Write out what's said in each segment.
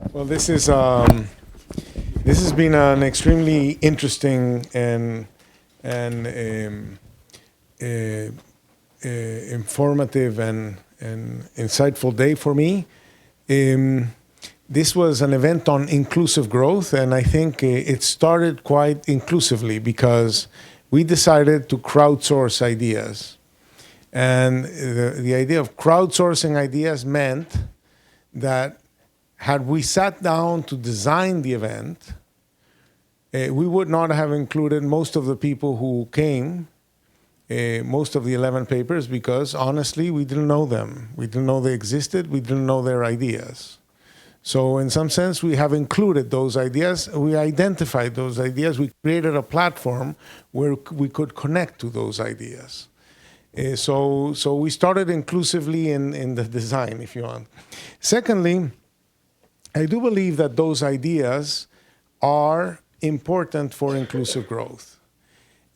Well, this has been an extremely interesting and uh, informative and insightful day for me. Um, this was an event on inclusive growth, and I think it started quite inclusively because we decided to crowdsource ideas. And the idea of crowdsourcing ideas meant that had we sat down to design the event, we would not have included most of the people who came, most of the 11 papers, because honestly, we didn't know them. We didn't know they existed. We didn't know their ideas. So in some sense, we have included those ideas. We identified those ideas. We created a platform where we could connect to those ideas. So we started inclusively in the design, if you want. Secondly, I do believe that those ideas are important for inclusive growth.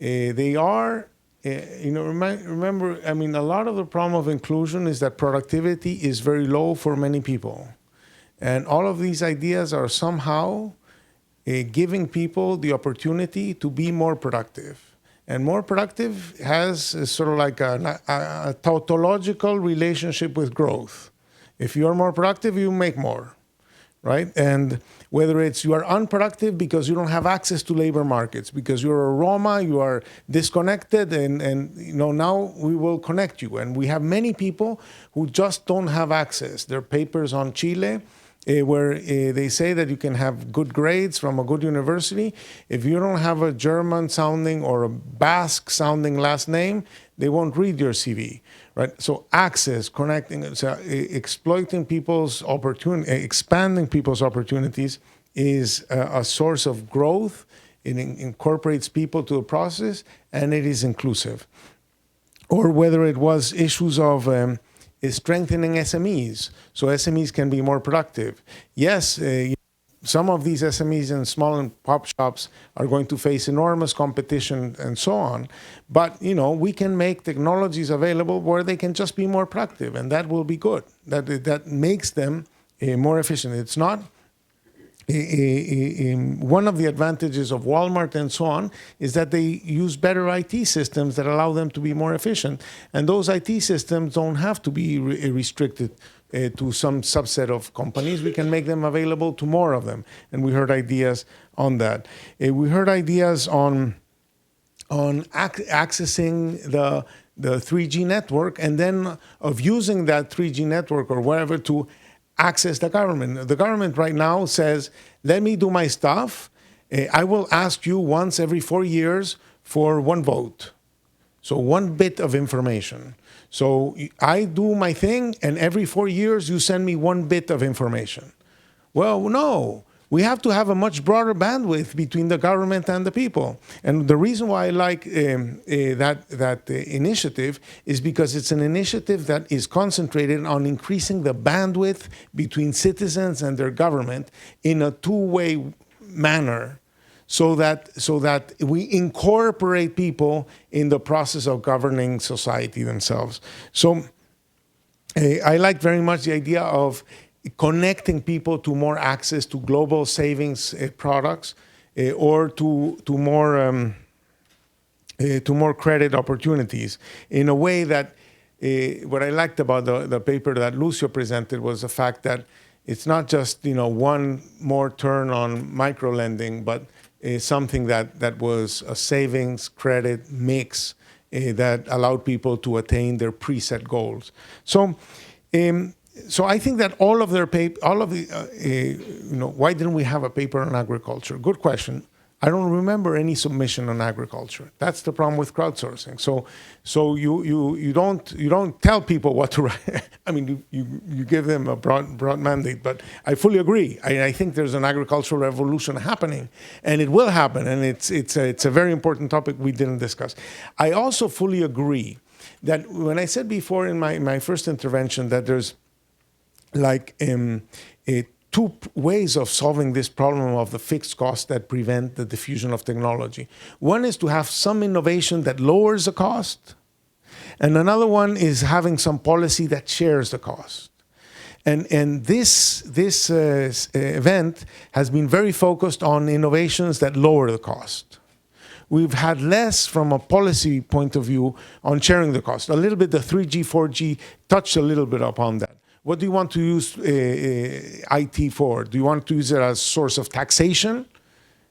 They are, remember, I mean, a lot of the problem of inclusion is that productivity is very low for many people. And all of these ideas are somehow giving people the opportunity to be more productive. And more productive has sort of like a tautological relationship with growth. If you're more productive, you make more, right? And whether it's you are unproductive because you don't have access to labor markets, because you're a Roma, you are disconnected, and now we will connect you. And we have many people who just don't have access. There are papers on Chile where they say that you can have good grades from a good university. If you don't have a German-sounding or a Basque-sounding last name, they won't read your CV, right? So access, connecting, so exploiting people's opportunity, expanding people's opportunities is a source of growth. It incorporates people to the process, and it is inclusive. Or whether it was issues of is strengthening SMEs, so SMEs can be more productive. Yes, some of these SMEs and small and pop shops are going to face enormous competition and so on, but we can make technologies available where they can just be more productive, and that will be good. That makes them more efficient. It's not one of the advantages of Walmart and so on is that they use better IT systems that allow them to be more efficient. And those IT systems don't have to be restricted to some subset of companies. We can make them available to more of them. And we heard ideas on that. We heard ideas on accessing the 3G network, and then of using that 3G network or whatever to access the government. The government right now says, let me do my stuff. I will ask you once every 4 years for one vote. So one bit of information. So I do my thing, and every 4 years you send me one bit of information. Well, no. We have to have a much broader bandwidth between the government and the people. And the reason why I like that initiative is because it's an initiative that is concentrated on increasing the bandwidth between citizens and their government in a two-way manner, so that we incorporate people in the process of governing society themselves. So I like very much the idea of connecting people to more access to global savings products or to more credit opportunities in a way that what I liked about the paper that Lucio presented was the fact that it's not just one more turn on micro lending, but something that was a savings credit mix that allowed people to attain their preset goals. So I think that all of the, why didn't we have a paper on agriculture? Good question. I don't remember any submission on agriculture. That's the problem with crowdsourcing. So you don't tell people what to write. I mean, you give them a broad mandate. But I fully agree. I think there's an agricultural revolution happening, and it will happen. And it's a very important topic we didn't discuss. I also fully agree that when I said before in my first intervention that there's like two ways of solving this problem of the fixed costs that prevent the diffusion of technology. One is to have some innovation that lowers the cost, and another one is having some policy that shares the cost. And this event has been very focused on innovations that lower the cost. We've had less from a policy point of view on sharing the cost. A little bit, the 3G, 4G touched a little bit upon that. What do you want to use IT for? Do you want to use it as a source of taxation?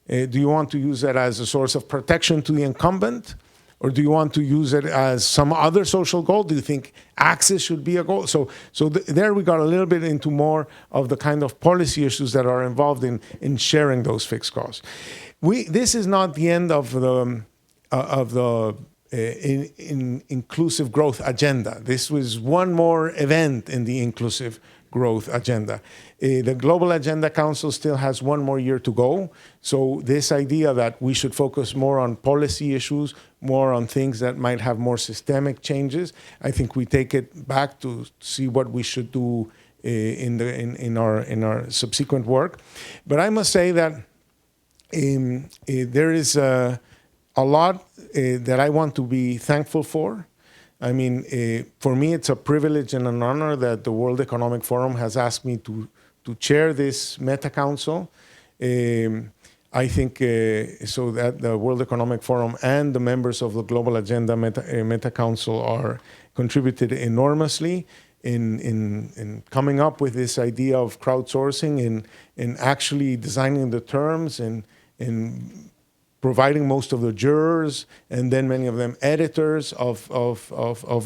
Do you want to use it as a source of protection to the incumbent? Or do you want to use it as some other social goal? Do you think access should be a goal? So there we got a little bit into more of the kind of policy issues that are involved in sharing those fixed costs. This is not the end of the inclusive growth agenda. This was one more event in the inclusive growth agenda. The Global Agenda Council still has one more year to go. So this idea that we should focus more on policy issues, more on things that might have more systemic changes, I think we take it back to see what we should do in our subsequent work. But I must say that there is a lot that I want to be thankful for. I mean, for me, it's a privilege and an honor that the World Economic Forum has asked me to chair this Meta Council. I think so that the World Economic Forum and the members of the Global Agenda Meta Council are contributed enormously in coming up with this idea of crowdsourcing, in actually designing the terms, in providing most of the jurors, and then many of them editors of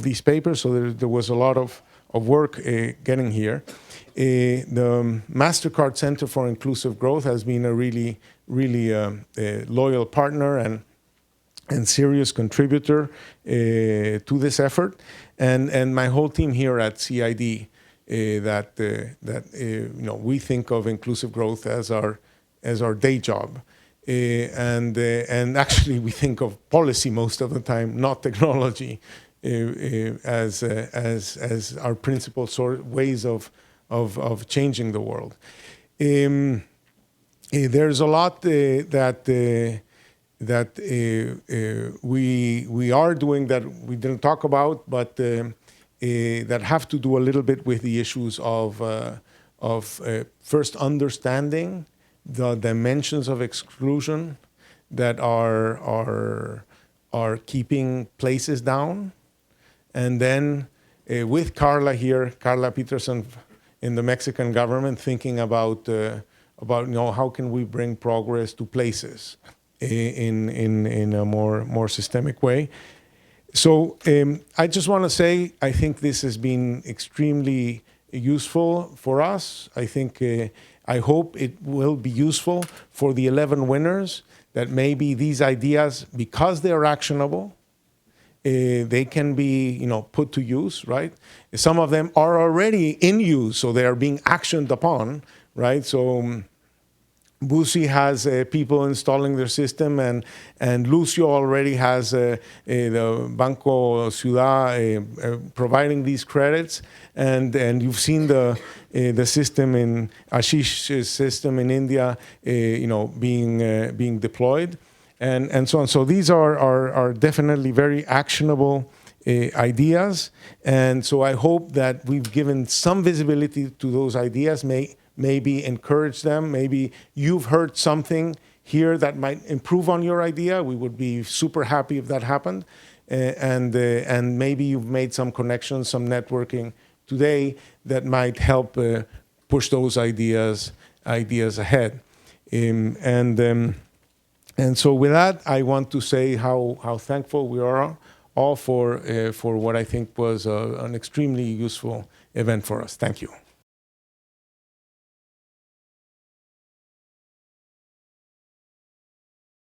these papers. So there was a lot of work getting here. The MasterCard Center for Inclusive Growth has been a really loyal partner and serious contributor to this effort, and my whole team here at CID that we think of inclusive growth as our day job. And actually, we think of policy most of the time, not technology, as our principal ways of changing the world. There's a lot that we are doing that we didn't talk about, but that have to do a little bit with the issues of first understanding the dimensions of exclusion that are keeping places down, and then with Carla here, Carla Peterson in the Mexican government, thinking about how can we bring progress to places in a more systemic way. So I just want to say I think this has been extremely useful for us. I hope it will be useful for the 11 winners, that maybe these ideas, because they are actionable, they can be put to use, right? Some of them are already in use, so they are being actioned upon, right? So Busi has people installing their system, and Lucio already has the Banco Ciudad providing these credits, and you've seen the system in Ashish's system in India, being deployed, and so on. So these are definitely very actionable ideas, and so I hope that we've given some visibility to those ideas. Maybe encourage them. Maybe you've heard something here that might improve on your idea. We would be super happy if that happened. And maybe you've made some connections, some networking today that might help push those ideas ahead. And so with that, I want to say how thankful we are all for what I think was an extremely useful event for us. Thank you.